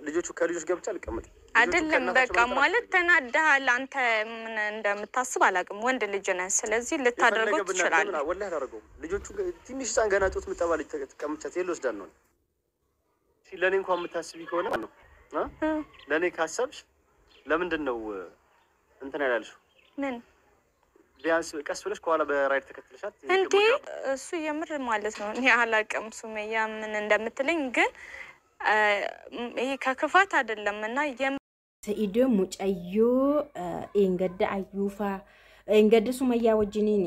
ልጆቹ ከልጆች ጋር ብቻ ልቀመጥ አይደለም በቃ ማለት ተናደሃል አንተ ምን እንደምታስብ አላውቅም ወንድ ልጅ ነህ ስለዚህ ልታደርገው ትችላለህ ወላሂ አላደርገውም ልጆቹ ትንሽ ህፃን ገና ጡት ምጠባ ልጅ ተቀምጫት ወስዳል ነው እሺ ለኔ እንኳን የምታስቢ ከሆነ ነው ለኔ ካሰብሽ ለምንድን ነው እንትን ያላልሽው ምን ቢያንስ ቀስ ብለሽ ከኋላ በራይድ ተከትለሻት እንዴ እሱ የምር ማለት ነው እኔ አላውቅም ሱመያ ምን እንደምትለኝ ግን ይሄ ከክፋት አይደለምና ሰኢዶ ሙጫዮ እንገደ እንገደ ሱመያ ወጅኒን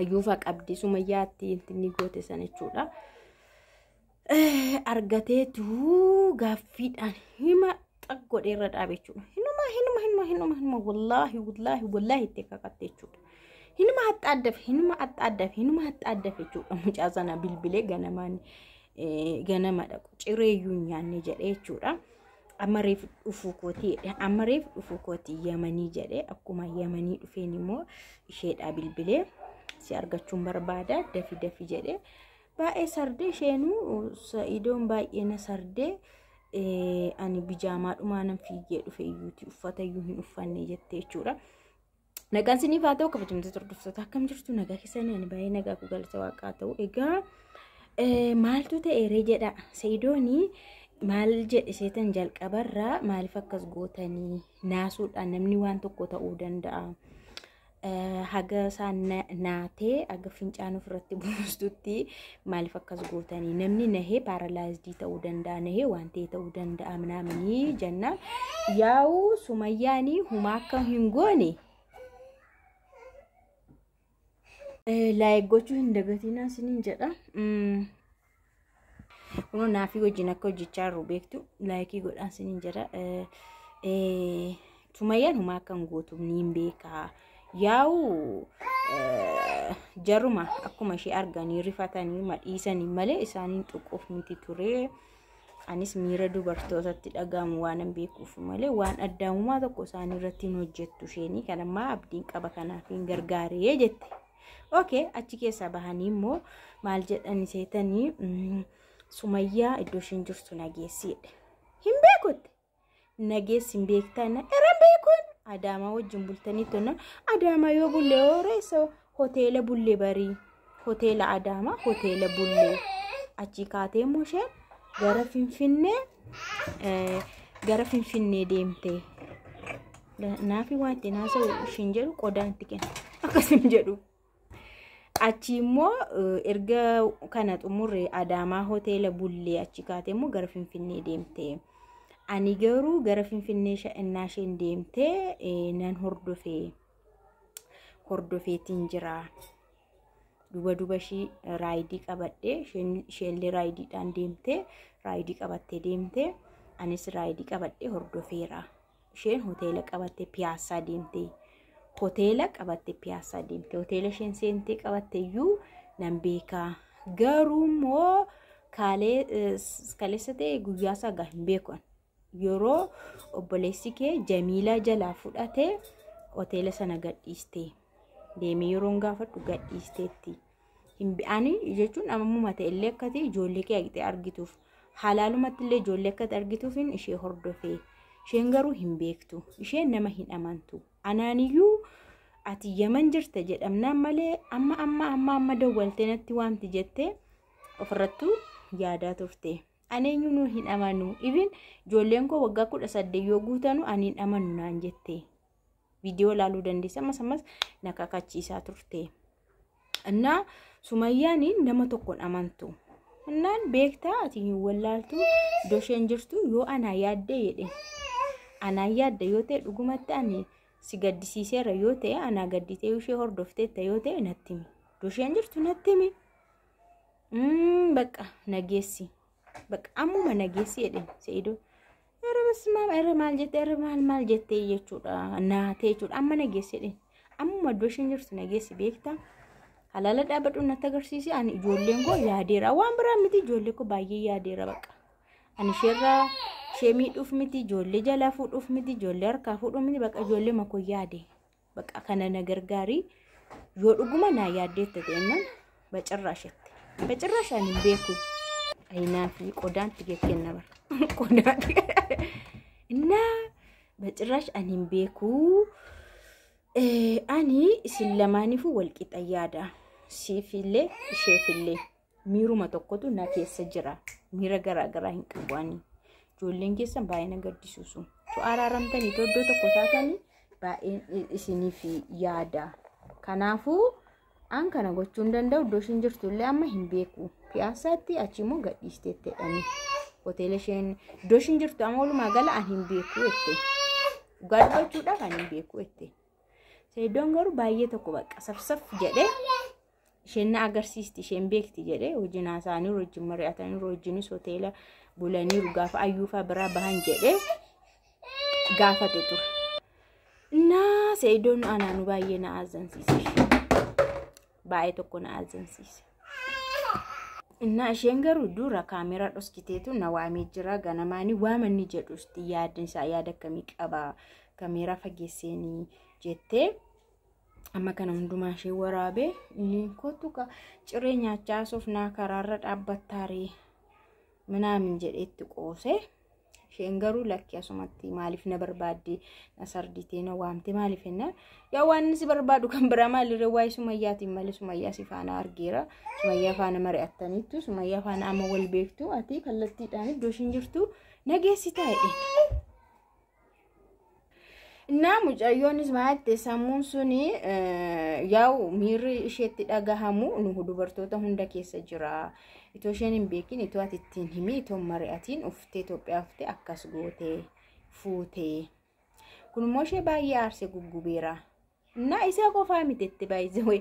አዩፋ ቀብዲ ሱመያቲ እንትኒ ጎቴ ሰነቹዳ አርገቴቱ ጋፊዳን ሂማ ጠጎዴ ረዳቤቹ hinuma wallahi tekakattechu hinuma attaaddafe mucaasana bilbile ganama dhaqu cireeyyuu nyaanne jedheechuudha amareef dhufuukooti yamanii jedhee akkuma yamanii dhufeen immoo isheedha bilbilee si argachuun barbaada dafi jedhee baay'ee sardee isheenuu sa'idoon baay'ee na sardee ani bijaamaa dhumaanan fiigee dhufe iyyuuti uffata iyyuu hin uffanne jettee jechuudha. Nagaan sinii faatoo kabajamte turduftoota akkam jirtu nagaa keessanii ani baay'ee nagaa ku galata waaqaa ta'u egaa maaltu ta'e jedha Sa'idooni maal jedhe seetan jalqabarraa maaliif akkas gootanii naasuudhaan namni waan tokko ta'uu danda'a. Haga isaan naatee haga fincaan ofirratti buustutti maaliif akkas gootanii namni nahee paaralaayizidii ta'uu danda'a nahee waan ta'e ta'uu danda'a namni jenna yaa'u Sumayyaanii huma akka hin goone laayiggochuu hin dagatinaa siniin jedha kuno naafi wajjin akka hojjechaa jiru beektu laayikii godhaan siniin jedha Sumayyaan huma akka hin gootu niin beekaa yaa'u jaruma akkuma ishee arganii rifatanii madhiisanii malee isaaniin xuquuf miti ture anis miira dubartootatti dhagamu waan beekuuf malee waan addaamumaa tokko isaanii irratti hin hojjettu isheenii kanammaa abdiin qaba kanaaf hin gargaaree jette okay achi keessa bahanii immoo maal jedhani seetanii Sumayyaa iddoo isheen jirtu nageessiidha hin beekutti nageessi hin beektana ereen beekuun Adama wajjin bultanii tona Adama yoo bulle oreessa hoteela bulle barii hoteela Adama hoteela bulle achi kaatee moshee gara Finfinnee deemte naafi wanti naasa ishin jedhu qodaan tiken akkasim jedhu achi immoo erga kana xumurre Adama hoteela bulle achi kaatee immoo gara Finfinnee deemte ani garuu gara Finfinnee sha'innaasheen deemte nan hordofeetiin jira duba shi raayidii qabadhe sheelli raayidiidhaan deemte raayidii qabattee deemte anis raayidii qabadhe hordofeera isheen hoteela qabatte Piyaassaa deemte hoteela isheen seentee qabatteeyyuu nan beekaa garuu immoo kaleessa ta'e guyyaa sagaa hin beekan yeroo obboleessi kee Jamiilaa jalaa fudhatee hoteela sana gadhiiste deemee yeroon gaafadhu gadhiisteetti hin bi'anii jechuun ammuma ta'ellee akkati ijoollee kee agitee argituuf halaalumatti illee ijoollee akkati argituufin ishee hordofee isheen garuu hin beektu isheen nama hin amantu anaaniyyuu ati Yaman jirta jedhamnaan malee amma dawwaltee natti waamti jettee ofirrattuu yaadaa turte aneenyu nu hin amanu even ijoolleen koo waggaa 18 yoo guutanu ani hin amanu naan jette video laaluu dandeessa ammas nakakachiisaa turte እና Sumayyaan nama tokkoon amantu innaan beektaa ati wallaaltu dosheen jirtu yoo ana yaadde jedhe ana yaadde yoo ta'e dhugumatti ani si gaddisiiseera yoo ta'e ana gadditee ishee hordofteetta yoo ta'e natti himi dosheen jirtu natti himi bakka nageessi bakka ammuma nageessi jedhe Sa'ido era maal jettee jechuudha naatee jechuudha amma nageessi jedhe ammuma dosheen jirtu nageessi beektaa halala dhaabadhu natti agarsiisi ani ijoolleen koo yaadeera waan biraa miti ijoollee koo baay'ee yaadeera bakka ani ishee miidhuuf miti ijoollee jalaa fuudhuuf miti ijoollee harkaa fuudhuuf miti bakka ijoollee makoo yaade bakka kana na gargaarii yoo dhuguma naa yaaddeetta ta'ennan bacirraashatti bacirraashaan hin beeku አይና في ቆዳን ትገከን ነበር ቆዳን እና በጭራሽ አኒም ቤኩ አኒ ስለማኒፉ ወልቂጣ ያዳ ሲፊሌ ሼፊሌ ሚሩ መተኮቱ እና ከሰ ጅራ ሚራ ገራገራ እንቀባኒ ጆሌን ከሰን ባይነ ገዲሱሱ ቱ አራራምተን ይተወዶ ተቆታታኒ ባይ ኢሲኒፊ ያዳ ከናፉ አንከነ ጎቹ እንደንደው ዶሽን ጅርቱለ አማ ሂምቤኩ ፒያሳቲ አቺሞ ገዲስቴቴ ዳኒ ሆቴልሽን ዶሽን ጅርቱ አሞሉ ማጋላ አንሂምቤኩ እቴ ጋርባቹ ዳ አንሂምቤኩ እቴ ሰይዶን ገሩ ባየ ተቆ በቃ ሰፍሰፍ ጀደ ሸና አገርሲስቲ ሸምቤክቲ ጀደ ወጅና ሳኒ ሮጅ መሪያታኒ ሮጅኒ ሆቴላ ቡለኒ ሩጋፋ አዩፋ ብራ ባሃን ጀደ ጋፋቴቱ እና ሰይዶን አናኑ ባየና አዘንሲስ ባይ ተቆና አዘንሲስ እና ሸንገሩ ዱራ ካሜራ ዶስኪቴቱ ነዋሚ ጅራ ገነማኒ ዋመኒ ጀዱስቲ ያድንሳ ያደከሚ ቀባ ካሜራ ፈጌሴኒ ጀቴ amma kana hunduma shee warabe ni kotuka cireenya chaasofna kararra dhaabbattaare ምናምን ጀዴት ቆሴ ሸንገሩ ለኪያሱማቲ ማሊፍ ነብርባዲ ናሰርዲቴ ነው ዋምቲ ማሊፍና ያዋንስ በርባዱ ከምብራማ ለረዋይ ሱመያት ይመለሱ ሱመያ ሲፋና አርጌራ ሱመያ ፋና መሪያተኒቱ ሱመያ ፋና አመወል ቤክቱ አቲ ከለቲ ዳኒ ዶሽንጅርቱ ነገሲታ አይዲ እና ሙጫዮንስ ማለት ተሳሙን ሱኒ ያው ሚር እሸት ዳጋሃሙ ነው ዱበርቶታ ሁንዳ ከሰ ጅራ ኢቶሸንን ቤኪን ኢቶአቲቲን ሂሚ ኢቶ መሪያቲን ኡፍቴ ኢትዮጵያ ኡፍቴ አካስጎቴ ፉቴ ኩንሞሼ ባያ አርሴ ጉጉቤራ እና ኢሳ ቆፋሚቴት ባይዘወይ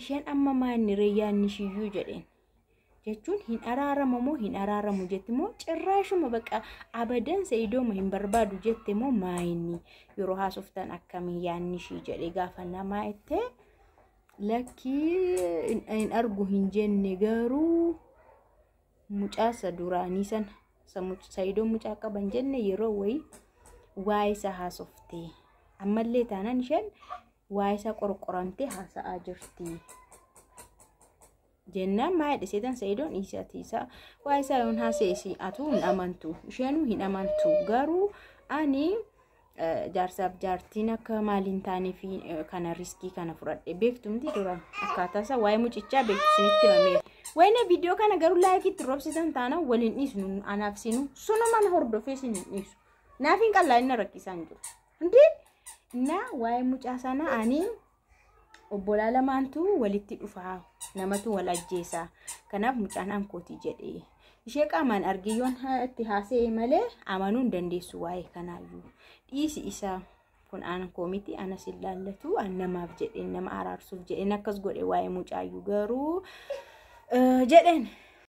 ኢሸን አማማን ረያን ንሽዩ ጀደን jechuun hin araaramu hin araaramu jettimo cirraashuma baqa abadan seido hin barbaadu jettimo maayini yeroo haasoftan akkami yaanni shi jedhe gaafanna maayette lakki in argu hin jenne garuu mucaasa duraanii san seido mucaa qaban jenne yeroo waayisa haasofte ammallee taanan shan waayisa qorqoramte haasaa jirti jenna maayde seetan seedon isatisa waayisa yon haseesi atun amantu shenu hin amantu garu ani jarsab jartina kamalintaani fi kana riski kana furadde beektumti duran akatasa waay mucicha beeksinitti mame wayne video kana garu like it robsitan taana walin isnu anafsinu sunu man hordofesin isu nafin qalla inna rakkisan jiru ndi na waay mucasana ani obbola lamaantu walitti dhufa namatu walajjeesa kanaaf mucaan kooti jedhe ishee qaamaan argiyoon itti haasee malee amanuun dandeessu waa'ee kanaayyuu dhiisi isa kun aan koomiti ana sillallatu annamaaf jedhe nama araarsuuf jedhe akkas godhe waa'ee mucaayyuu garuu jedhen